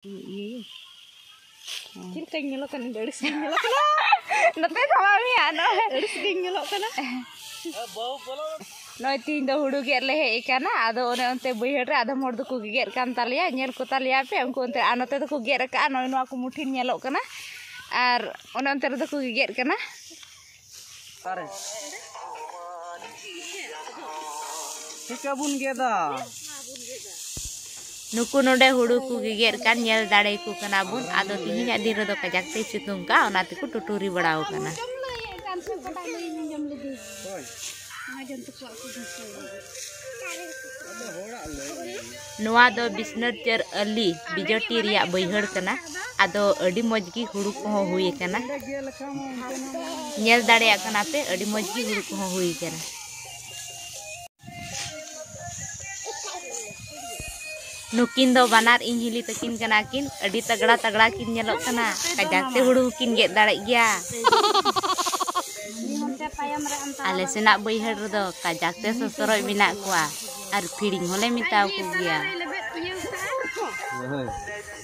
Iya. Cinta ngelokan dari sini ngelokan. Nanti sama mi ano dari sini ngelokan. Bau bola. Noi tin do hudu ger lehe ikana ado one onte boyher re ado mor do ku ger kan talia nyel ko talia pe unku onte anote do ku ger ka noi no aku mutin nyelok kana ar one onte do ku ger kana Tare. Sikabun geda. Nuku node hudu ku giger kan nyel dare ku kana bun ado tihinya din redo kajak te situng ka onate ku tuturi badao kana Noa do bisner cer ali bijoti riak boyher kana ado adi moj gi hudu ko hui kana nyel dare kana pe adi moj gi hudu ko hui kana Nukin do banar inhili takin kana kin adi tagड़ा tagड़ा kin nyelok kana kajak te hudu kin get dare gya ale senak boyher do kajak te sosoroi minak kwa ar piring hole mitau ku gya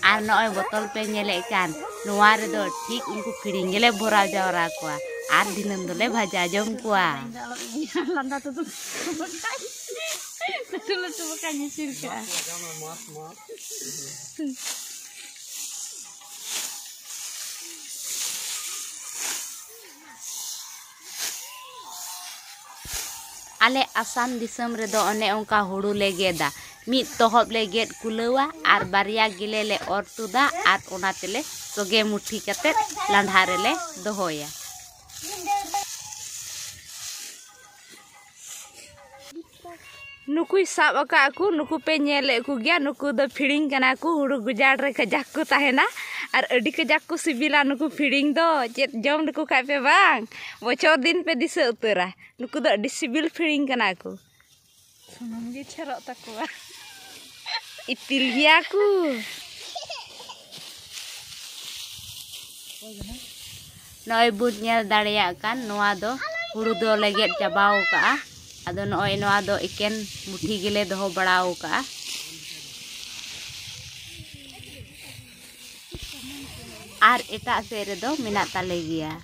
ar noy botol pe nyelek kan nuar do tik unku piring gele bora jawra kwa ar dinam dole bhaja jom kwa Betul bukannya sirka. Ale asam disam redo one onka hudu legeda. Mid tohop leget kulawa ar barya gile le ortuda ar onatele soge muthi katet landharele dohoya. Nuku sab aku nuku pe nyele ku gya nuku do feeding kana ku hudu gujar re kajak ku tahena ar adi kajak ku sibila nuku feeding do jet jom nuku kai pe bang bocor din pe disa utara nuku do adi sibil feeding kana ku sunum ge cerok takwa ipil gya ku noi bun nyel dareya kan noa do hudu do leget jabau ka ado noy noa do iken muthi gile doho badao ka ar eta se re do minat tale gya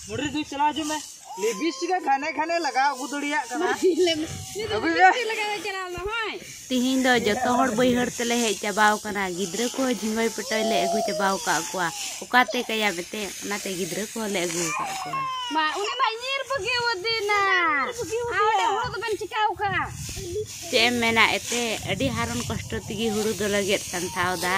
मुड़ी तू चला जो मैं लेबिस का खाने लगा गुदड़िया कना अभी तिहिन दो जतो हर बैहर तले हे चबाव कना गिद्र को झिंगोय पटोय ले अगु चबाव का कुआ उकाते कया बेते ओनाते गिद्र को ले अगु का कुआ मा उने मा nyir pagi wadina आउडे हुडु तो बन चिकाव का चे मेना एते अडी हारन कष्ट तिगी हुडु दो लगे संथाव दा